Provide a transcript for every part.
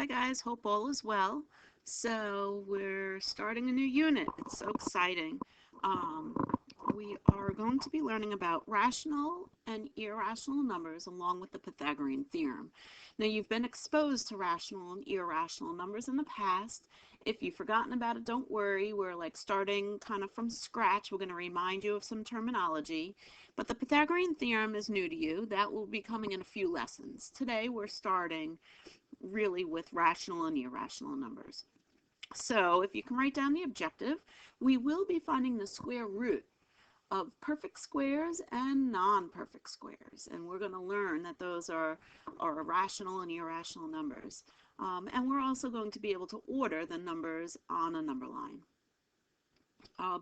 Hi guys, hope all is well. So we're starting a new unit. It's so exciting. Um, we are going to be learning about rational and irrational numbers along with the Pythagorean theorem. Now you've been exposed to rational and irrational numbers in the past. If you've forgotten about it, don't worry. We're like starting kind of from scratch. We're going to remind you of some terminology. But the Pythagorean theorem is new to you. That will be coming in a few lessons. Today we're starting really with rational and irrational numbers. So if you can write down the objective, we will be finding the square root of perfect squares and non-perfect squares. And we're going to learn that those are rational and irrational numbers. And we're also going to be able to order the numbers on a number line.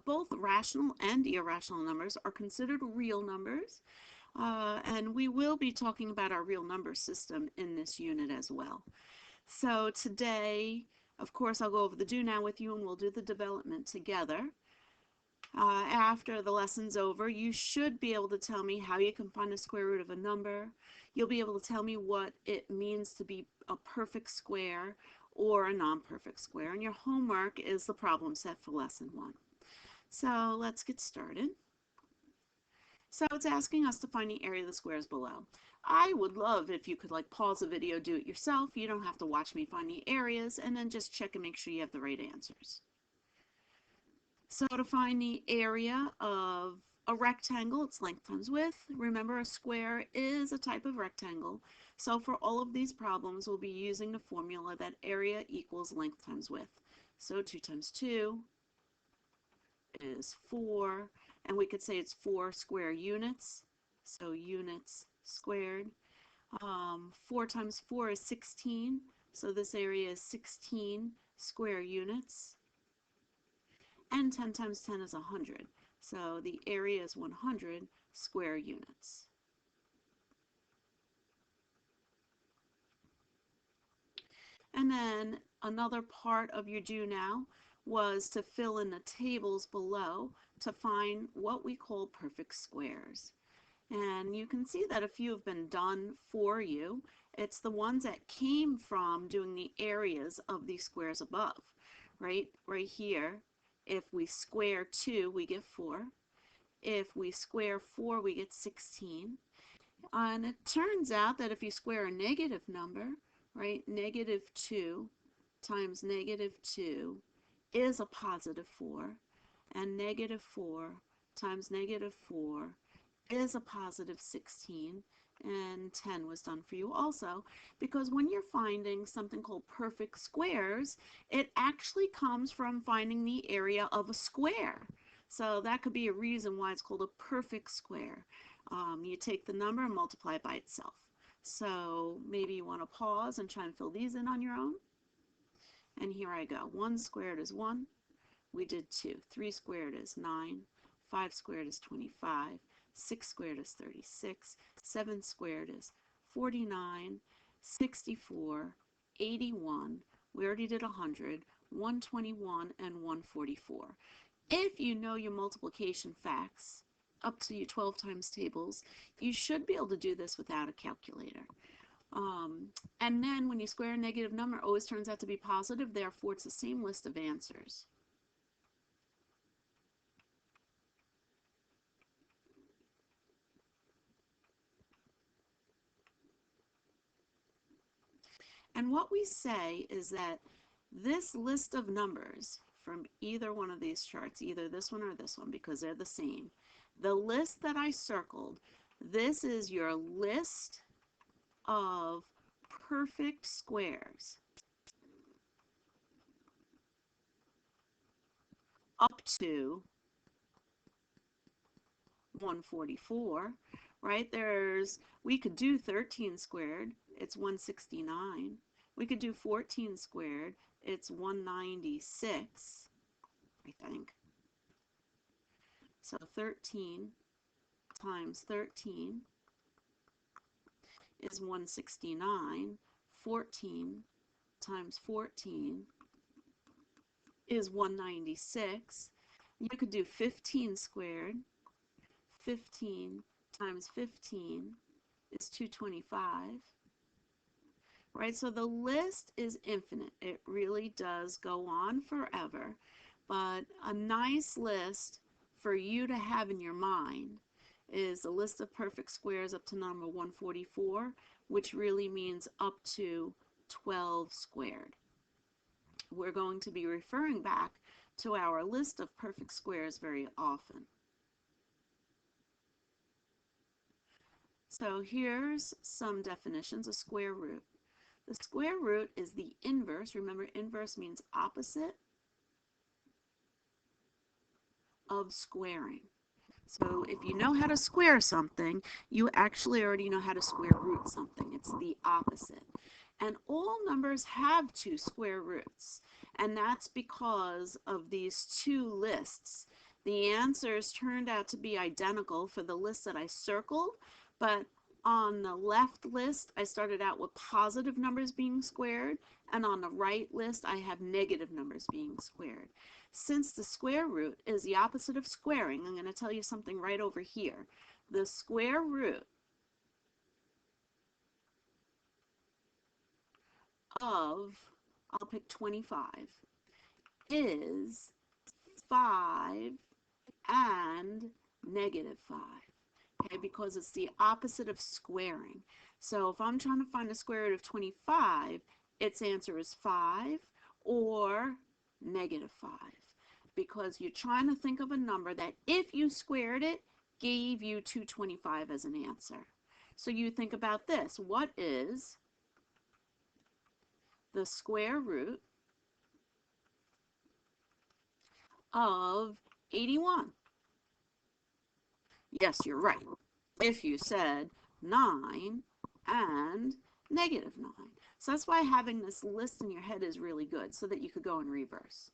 Both rational and irrational numbers are considered real numbers. And we will be talking about our real number system in this unit as well. So today, of course, I'll go over the do now with you and we'll do the development together. After the lesson's over, you should be able to tell me how you can find the square root of a number. You'll be able to tell me what it means to be a perfect square or a non-perfect square. And your homework is the problem set for lesson 1. So let's get started. So it's asking us to find the area of the squares below. I would love if you could like pause the video, do it yourself. You don't have to watch me find the areas, and then just check and make sure you have the right answers. So to find the area of a rectangle, it's length times width. Remember, a square is a type of rectangle. So for all of these problems, we'll be using the formula that area equals length times width. So 2 times 2 is 4. And we could say it's 4 square units, so units squared. 4 times 4 is 16, so this area is 16 square units. And 10 times 10 is 100, so the area is 100 square units. And then another part of your do now was to fill in the tables below to find what we call perfect squares. And you can see that a few have been done for you. It's the ones that came from doing the areas of these squares above, right? Right here, if we square 2, we get 4. If we square 4, we get 16. And it turns out that if you square a negative number, right, negative 2 times negative 2 is a positive 4, and negative 4 times negative 4 is a positive 16, and 10 was done for you also, because when you're finding something called perfect squares, it actually comes from finding the area of a square. So that could be a reason why it's called a perfect square. You take the number and multiply it by itself. So maybe you want to pause and try and fill these in on your own. And here I go. 1 squared is 1. We did 2. 3 squared is 9. 5 squared is 25. 6 squared is 36. 7 squared is 49. 64. 81. We already did 100. 121 and 144. If you know your multiplication facts up to your 12 times tables, you should be able to do this without a calculator. And then when you square a negative number, it always turns out to be positive, therefore it's the same list of answers. And what we say is that this list of numbers from either one of these charts, either this one or this one, because they're the same, the list that I circled, this is your list of perfect squares up to 144, right? We could do 13 squared, it's 169. We could do 14 squared, it's 196, I think. So 13 times 13 is 169. 14 times 14 is 196. You could do 15 squared. 15 times 15 is 225, right? So the list is infinite. It really does go on forever, but a nice list for you to have in your mind is a list of perfect squares up to number 144, which really means up to 12 squared. We're going to be referring back to our list of perfect squares very often. So here's some definitions of square root. The square root is the inverse. Remember, inverse means opposite of squaring. So if you know how to square something, you actually already know how to square root something. It's the opposite. And all numbers have two square roots, and that's because of these two lists. The answers turned out to be identical for the list that I circled, but on the left list, I started out with positive numbers being squared, and on the right list, I have negative numbers being squared. Since the square root is the opposite of squaring, I'm going to tell you something right over here. The square root of, I'll pick 25, is 5 and negative 5. Okay, because it's the opposite of squaring. So if I'm trying to find the square root of 25, its answer is 5 or negative 5. Because you're trying to think of a number that if you squared it, gave you 225 as an answer. So you think about this. What is the square root of 81? Yes, you're right. If you said 9 and negative 9. So that's why having this list in your head is really good, so that you could go in reverse.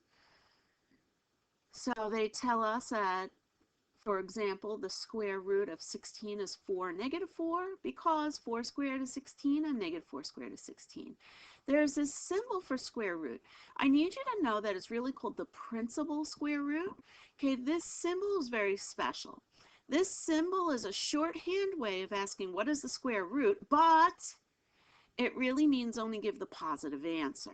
So they tell us that, for example, the square root of 16 is 4 negative 4, because 4 squared is 16 and negative 4 squared is 16. There's this symbol for square root. I need you to know that it's really called the principal square root. Okay, this symbol is very special. This symbol is a shorthand way of asking what is the square root, but it really means only give the positive answer.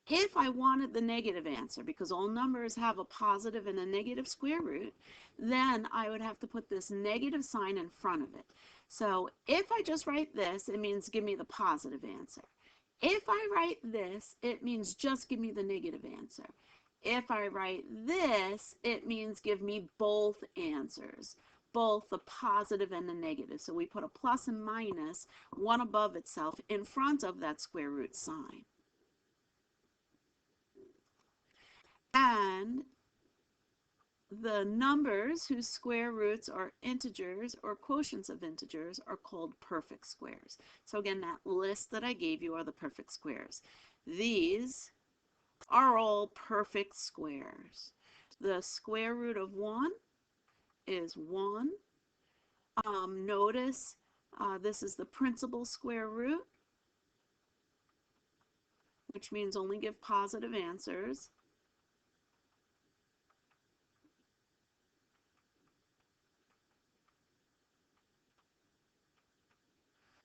If I wanted the negative answer, because all numbers have a positive and a negative square root, then I would have to put this negative sign in front of it. So if I just write this, it means give me the positive answer. If I write this, it means just give me the negative answer. If I write this, it means give me both answers, both the positive and the negative. So we put a plus and minus, one above itself, in front of that square root sign. And the numbers whose square roots are integers or quotients of integers are called perfect squares. So again, that list that I gave you are the perfect squares. These are all perfect squares. The square root of 1 is 1. Notice this is the principal square root, which means only give positive answers.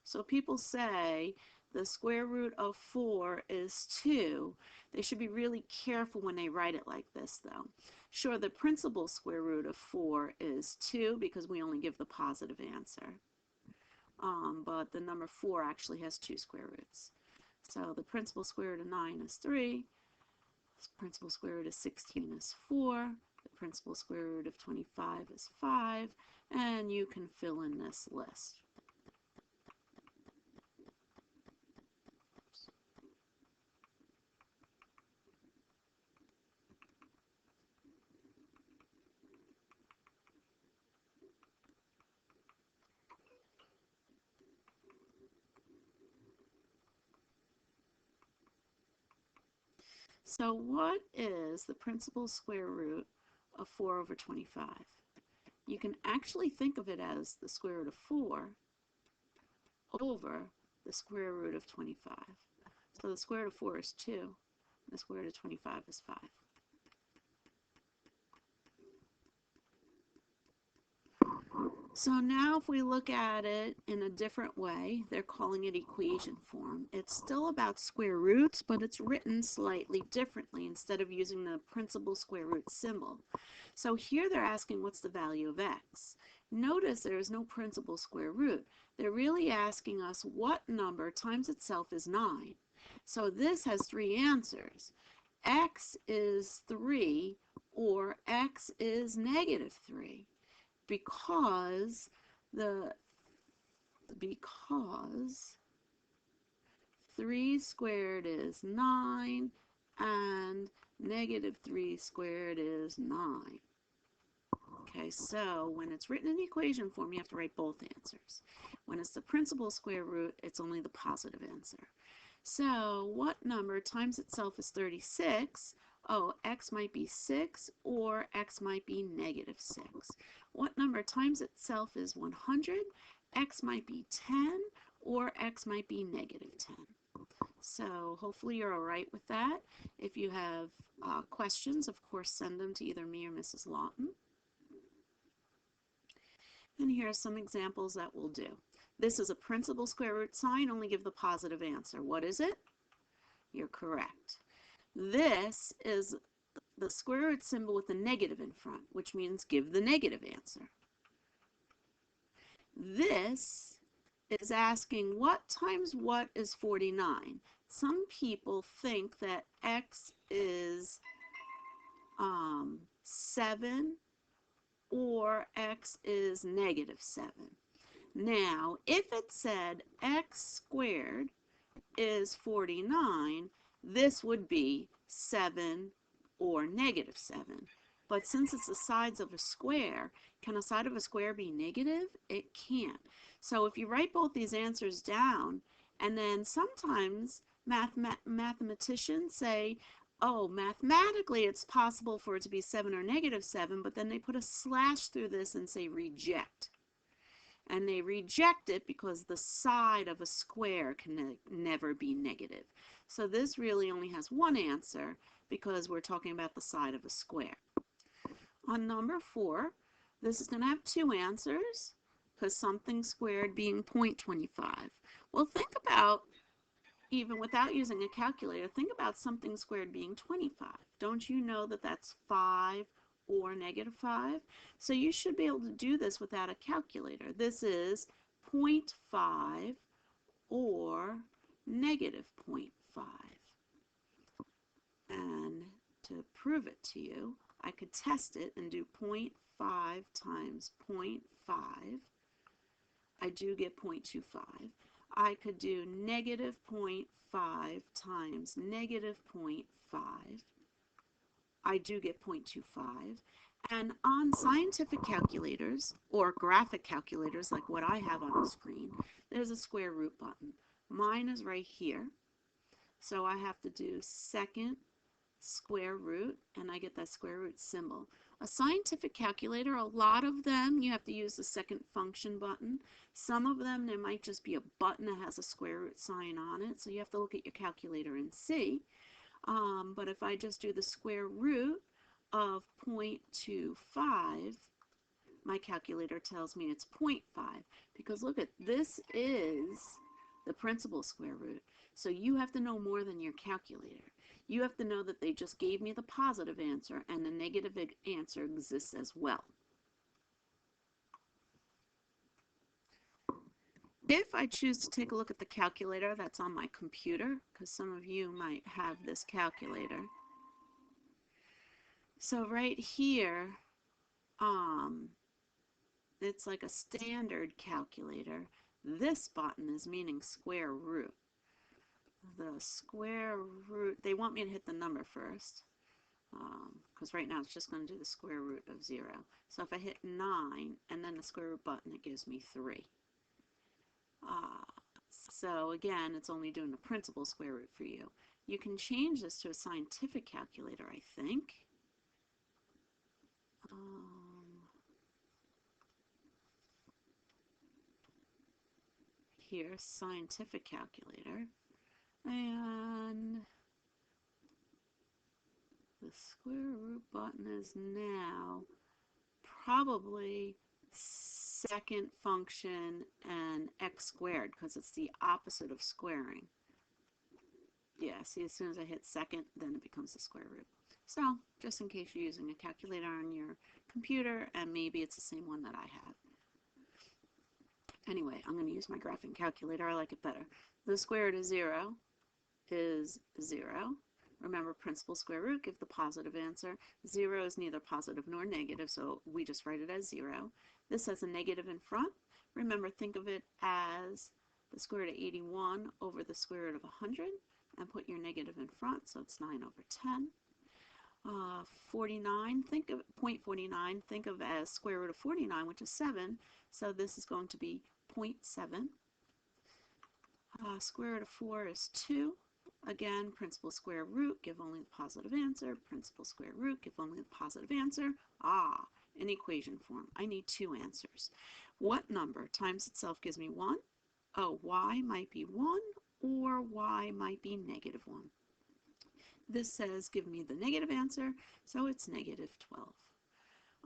So people say the square root of 4 is 2. They should be really careful when they write it like this, though. Sure, the principal square root of 4 is 2 because we only give the positive answer. But the number 4 actually has 2 square roots. So the principal square root of 9 is 3. The principal square root of 16 is 4. The principal square root of 25 is 5. And you can fill in this list. So what is the principal square root of 4 over 25? You can actually think of it as the square root of 4 over the square root of 25. So the square root of 4 is 2, and the square root of 25 is 5. So now if we look at it in a different way, they're calling it equation form. It's still about square roots, but it's written slightly differently instead of using the principal square root symbol. So here they're asking what's the value of x. Notice there is no principal square root. They're really asking us what number times itself is 9. So this has three answers. X is 3 or x is negative 3 because the because 3 squared is 9 and negative 3 squared is 9. Okay, so when it's written in the equation form, you have to write both answers. When it's the principal square root, it's only the positive answer. So what number times itself is 36? Oh, x might be 6 or x might be negative 6. What number times itself is 100? X might be 10 or x might be negative 10. So hopefully you're all right with that. If you have questions, of course, send them to either me or Mrs. Lawton. And here are some examples that we'll do. This is a principal square root sign, only give the positive answer. What is it? You're correct. This is the square root symbol with the negative in front, which means give the negative answer. This is asking what times what is 49. Some people think that x is 7 or x is negative 7. Now, if it said x squared is 49, this would be 7 or negative 7. But since it's the sides of a square, can a side of a square be negative? It can't. So if you write both these answers down, and then sometimes mathematicians say, oh, mathematically it's possible for it to be 7 or negative 7, but then they put a slash through this and say reject. And they reject it because the side of a square can never be negative. So this really only has one answer because we're talking about the side of a square. On number 4, this is going to have two answers because something squared being 0.25. Well, think about, even without using a calculator, think about something squared being 25. Don't you know that that's 5 or negative 5? So you should be able to do this without a calculator. This is 0.5 or negative 0.5. And to prove it to you, I could test it and do 0.5 times 0.5. I do get 0.25. I could do negative 0.5 times negative 0.5. I do get 0.25. And on scientific calculators or graphic calculators like what I have on the screen, there's a square root button. Mine is right here. So I have to do second square root, and I get that square root symbol. A scientific calculator, a lot of them, you have to use the second function button. Some of them, there might just be a button that has a square root sign on it, so you have to look at your calculator and see. But if I just do the square root of 0.25, my calculator tells me it's 0.5, because look at, this is the principal square root. So you have to know more than your calculator. You have to know that they just gave me the positive answer and the negative answer exists as well. If I choose to take a look at the calculator that's on my computer, because some of you might have this calculator. So right here, it's like a standard calculator. This button is meaning square root. The square root, they want me to hit the number first, because right now it's just going to do the square root of 0. So if I hit 9 and then the square root button, it gives me 3. So again, it's only doing the principal square root for you. You can change this to a scientific calculator, I think. Here, scientific calculator. And the square root button is now probably second function and x squared because it's the opposite of squaring. Yeah, see, as soon as I hit second, then it becomes the square root. So, just in case you're using a calculator on your computer, and maybe it's the same one that I have. Anyway, I'm going to use my graphing calculator. I like it better. The square root of 0 is 0. Remember, principal square root, give the positive answer. 0 is neither positive nor negative, so we just write it as 0. This has a negative in front. Remember, think of it as the square root of 81 over the square root of 100, and put your negative in front, so it's 9 over 10. 49, think of 0.49, think of as square root of 49, which is 7, so this is going to be 0.7. Square root of 4 is 2. Again, principal square root, give only the positive answer. Principal square root, give only the positive answer. In equation form, I need two answers. What number times itself gives me 1? Oh, y might be 1 or y might be negative 1. This says give me the negative answer, so it's negative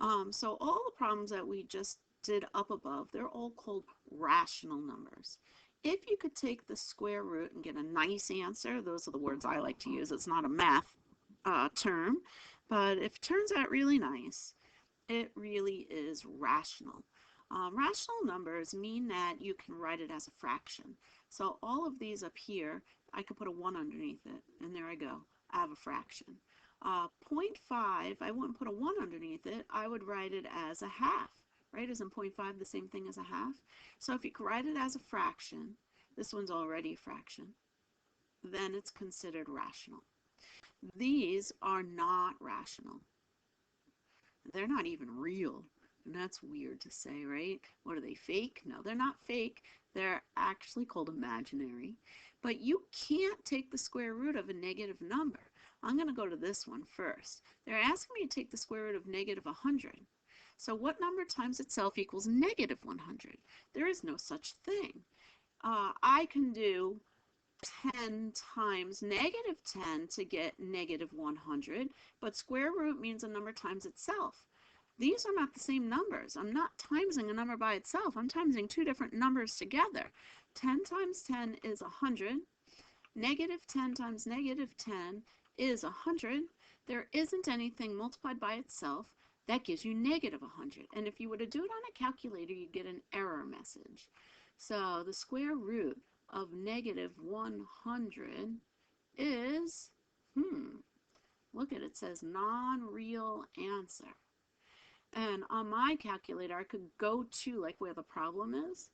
12. So all the problems that we just did up above, they're all called rational numbers. If you could take the square root and get a nice answer, those are the words I like to use. It's not a math term, but if it turns out really nice, it really is rational. Rational numbers mean that you can write it as a fraction. So all of these up here, I could put a 1 underneath it, and there I go. I have a fraction. 0.5, I wouldn't put a 1 underneath it. I would write it as a half, right? Isn't 0.5 the same thing as a half? So if you could write it as a fraction, this one's already a fraction, then it's considered rational. These are not rational. They're not even real. And that's weird to say, right? What are they, fake? No, they're not fake. They're actually called imaginary. But you can't take the square root of a negative number. I'm going to go to this one first. They're asking me to take the square root of negative 100. So what number times itself equals negative 100? There is no such thing. I can do 10 times negative 10 to get negative 100, but square root means a number times itself. These are not the same numbers. I'm not timesing a number by itself. I'm timesing two different numbers together. 10 times 10 is 100. Negative 10 times negative 10 is 100. There isn't anything multiplied by itself that gives you negative 100. And if you were to do it on a calculator, you'd get an error message. So the square root of negative 100 is, look at it, it says non-real answer. And on my calculator, I could go to like where the problem is,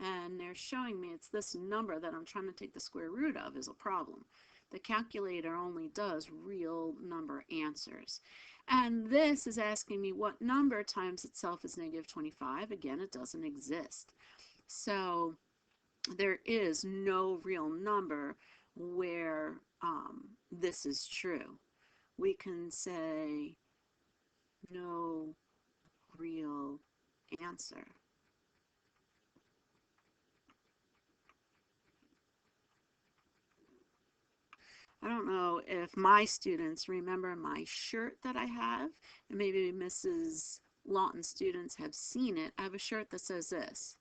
and they're showing me it's this number that I'm trying to take the square root of is a problem. The calculator only does real number answers. And this is asking me what number times itself is negative 25. Again, it doesn't exist. So there is no real number where this is true. We can say no real answer. I don't know if my students remember my shirt that I have, and maybe Mrs. Lawton's students have seen it. I have a shirt that says this.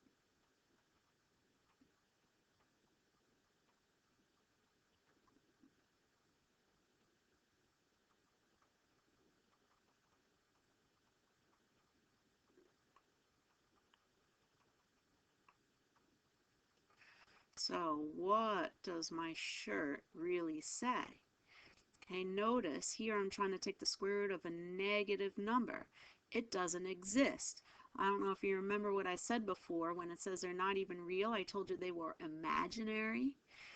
So what does my shirt really say? Okay, notice here I'm trying to take the square root of a negative number. It doesn't exist. I don't know if you remember what I said before when it says they're not even real. I told you they were imaginary.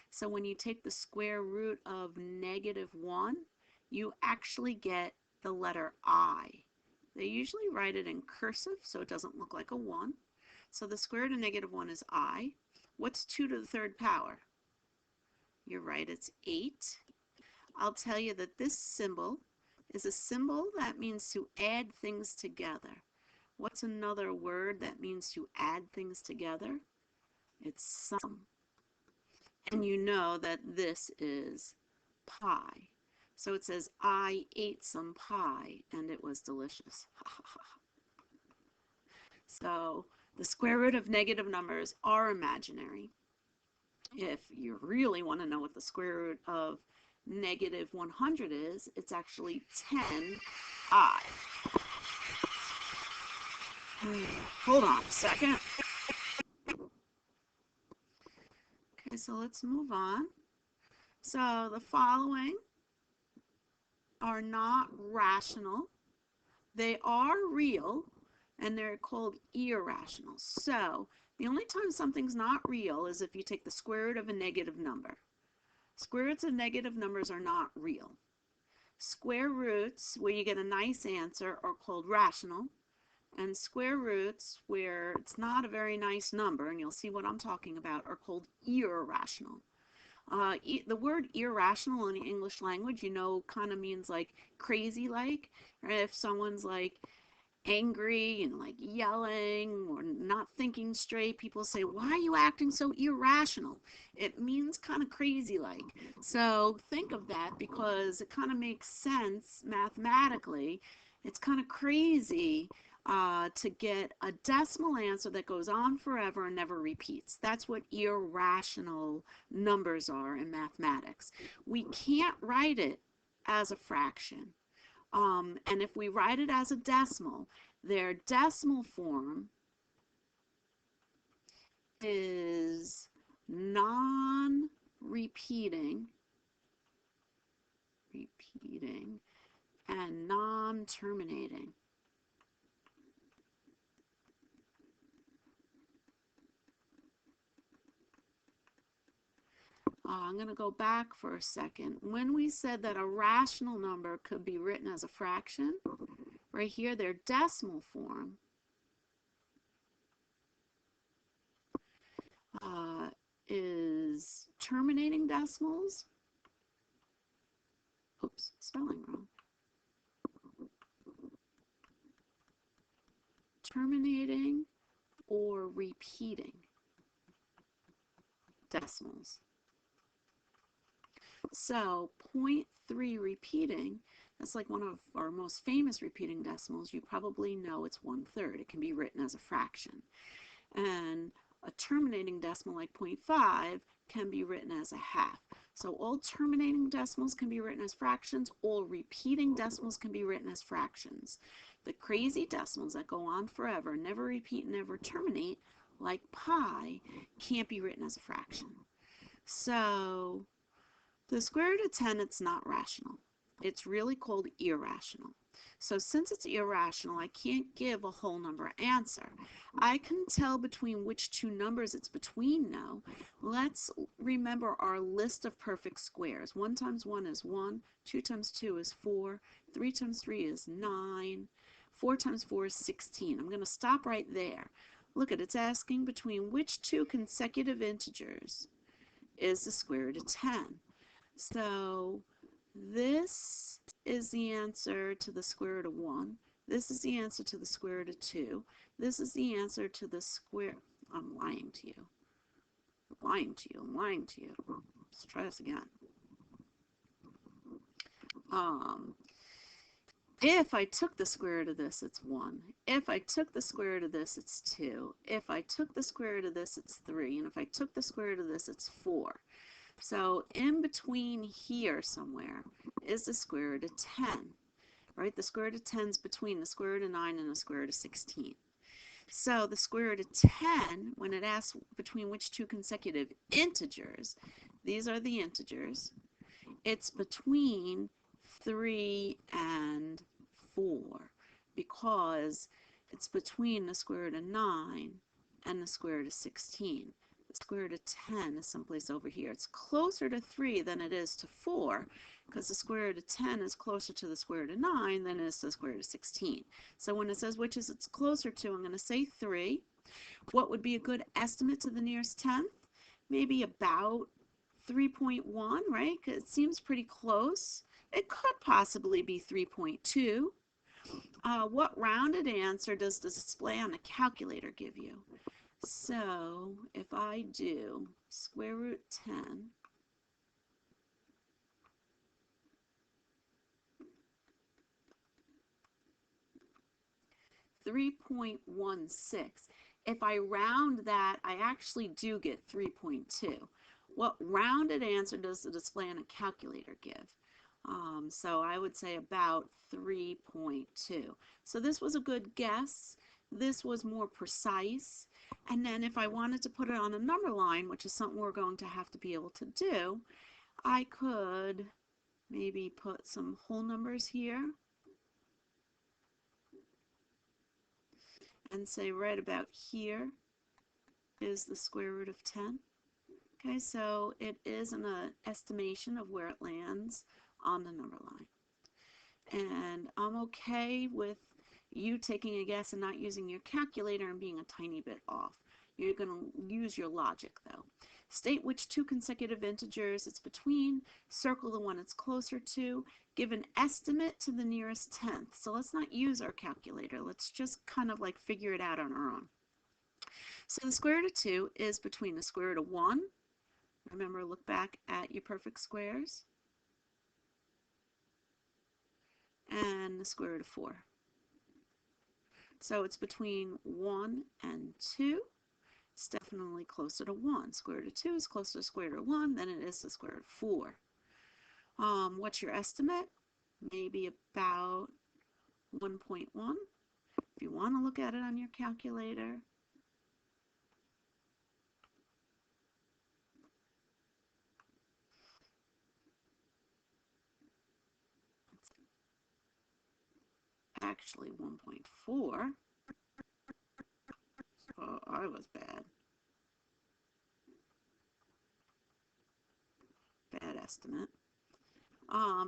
So when you take the square root of negative 1, you actually get the letter I. They usually write it in cursive so it doesn't look like a 1. So the square root of negative 1 is I. What's 2 to the third power? You're right, it's 8. I'll tell you that this symbol is a symbol that means to add things together. What's another word that means to add things together? It's sum. And you know that this is pie. So it says, I ate some pie and it was delicious. So The square root of negative numbers are imaginary. If you really want to know what the square root of negative 100 is, it's actually 10i. Hold on a second. Okay, so let's move on. So the following are not rational. They are real, and they're called irrational. So the only time something's not real is if you take the square root of a negative number. Square roots of negative numbers are not real. Square roots, where you get a nice answer, are called rational. And square roots, where it's not a very nice number, and you'll see what I'm talking about, are called irrational. The word irrational in the English language, kind of means like crazy like. Right? If someone's like angry and like yelling or not thinking straight, people say, why are you acting so irrational? It means kind of crazy like. So think of that, because it kind of makes sense mathematically. It's kind of crazy to get a decimal answer that goes on forever and never repeats. That's what irrational numbers are in mathematics. We can't write it as a fraction. And if we write it as a decimal, their decimal form is non-repeating, and non-terminating. I'm going to go back for a second. When we said that a rational number could be written as a fraction, right here, their decimal form is terminating decimals. Oops, spelling wrong. Terminating or repeating decimals. So 0.3 repeating, that's like one of our most famous repeating decimals. You probably know it's 1/3. It can be written as a fraction. And a terminating decimal like 0.5 can be written as a half. So all terminating decimals can be written as fractions. All repeating decimals can be written as fractions. The crazy decimals that go on forever, never repeat, never terminate, like pi, can't be written as a fraction. So the square root of 10, it's not rational. It's really called irrational. So since it's irrational, I can't give a whole number answer. I can tell between which two numbers it's between now. Let's remember our list of perfect squares. 1 times 1 is 1, 2 times 2 is 4, 3 times 3 is 9, 4 times 4 is 16. I'm going to stop right there. Look at it, it's asking between which two consecutive integers is the square root of 10. So this is the answer to the square root of 1. This is the answer to the square root of 2. This is the answer to the square. I'm lying to you. I'm lying to you. I'm lying to you. Let's try this again. If I took the square root of this, it's 1. If I took the square root of this, it's 2. If I took the square root of this, it's 3. And if I took the square root of this, it's 4. So in between here somewhere is the square root of 10, right? The square root of 10 is between the square root of 9 and the square root of 16. So the square root of 10, when it asks between which two consecutive integers, these are the integers, it's between 3 and 4, because it's between the square root of 9 and the square root of 16. The square root of 10 is someplace over here. It's closer to 3 than it is to 4, because the square root of 10 is closer to the square root of 9 than it is to the square root of 16. So when it says which is it's closer to, I'm going to say 3. What would be a good estimate to the nearest tenth? Maybe about 3.1, right? 'Cause it seems pretty close. It could possibly be 3.2. What rounded answer does the display on the calculator give you? So if I do square root 10 3.16, If I round that, I actually do get 3.2. What rounded answer does the display on a calculator give? So I would say about 3.2. So this was a good guess. This was more precise. And then if I wanted to put it on a number line, which is something we're going to have to be able to do, I could maybe put some whole numbers here and say right about here is the square root of 10. Okay, so it is an estimation of where it lands on the number line. And I'm okay with you taking a guess and not using your calculator and being a tiny bit off. You're going to use your logic though. State which two consecutive integers it's between, circle the one it's closer to, give an estimate to the nearest tenth. So let's not use our calculator. Let's just kind of like figure it out on our own. So the square root of 2 is between the square root of 1. Remember, look back at your perfect squares. And the square root of 4. So it's between 1 and 2. It's definitely closer to 1. Square root of 2 is closer to square root of 1 than it is to square root of 4. What's your estimate? Maybe about 1.1. If you want to look at it on your calculator, it's actually 1.4. So I was bad. Bad estimate.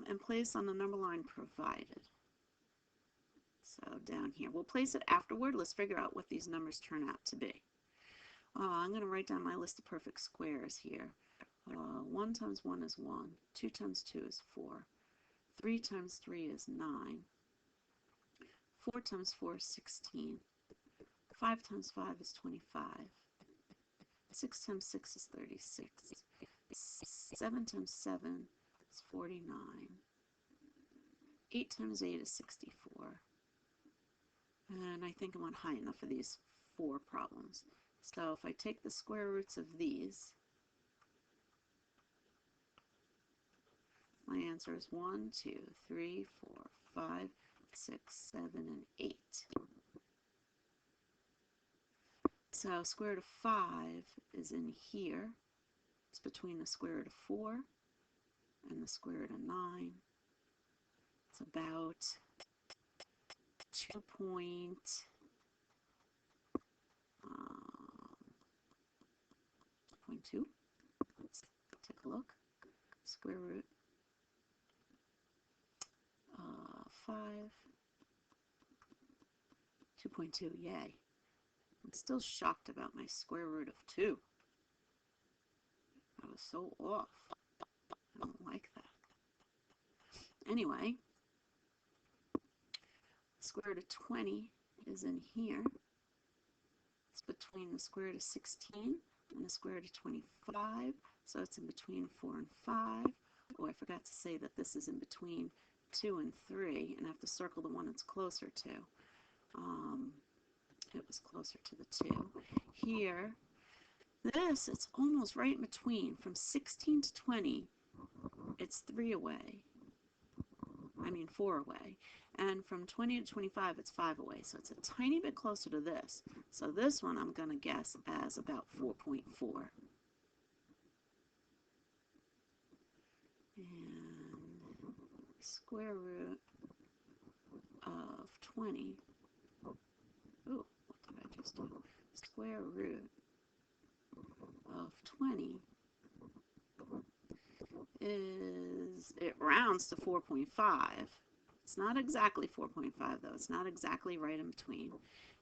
And place on the number line provided. So down here, we'll place it afterward. Let's figure out what these numbers turn out to be. I'm going to write down my list of perfect squares here. 1 times 1 is 1. 2 times 2 is 4. 3 times 3 is 9. 4 times 4 is 16. 5 times 5 is 25. 6 times 6 is 36. 7 times 7 is 49. 8 times 8 is 64. And I think I'm on high enough for these 4 problems. So if I take the square roots of these, my answer is 1, 2, 3, 4, 5, 6, 7, and 8. So square root of 5 is in here. It's between the square root of 4 and the square root of 9. It's about 2.2. Let's take a look. Square root of 5. 2.2, yay. I'm still shocked about my square root of 2. I was so off. I don't like that. Anyway, square root of 20 is in here. It's between the square root of 16 and the square root of 25. So it's in between 4 and 5. Oh, I forgot to say that this is in between 2 and 3, and I have to circle the one it's closer to. It was closer to the 2. Here, this, it's almost right in between. From 16 to 20, it's 3 away. I mean 4 away. And from 20 to 25, it's 5 away. So it's a tiny bit closer to this. So this one I'm going to guess as about 4.4. And square root of 20. Oh, what did I just do? Square root of 20 is, it rounds to 4.5. It's not exactly 4.5 though. It's not exactly right in between.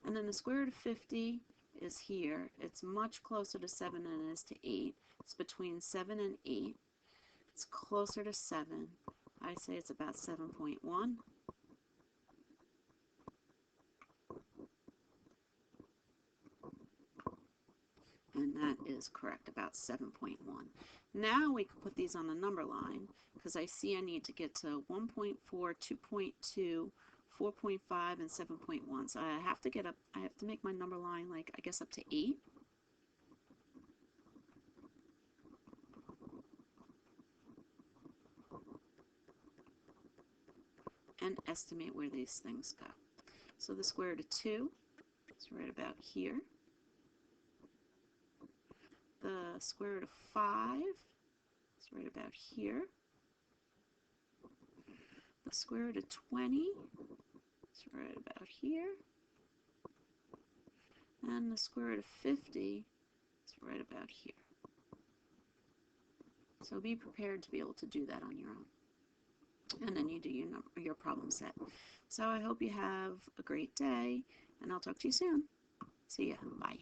And then the square root of 50 is here. It's much closer to 7 than it is to 8. It's between 7 and 8. It's closer to 7. I say it's about 7.1. And that is correct, about 7.1. Now we can put these on the number line because I see I need to get to 1.4, 2.2, 4.5 and 7.1. So I have to get up, I have to make my number line like, I guess, up to 8. And estimate where these things go. So the square root of 2 is right about here. The square root of 5 is right about here. The square root of 20 is right about here. And the square root of 50 is right about here. So be prepared to be able to do that on your own. And then you do your problem set. So I hope you have a great day, and I'll talk to you soon. See ya. Bye.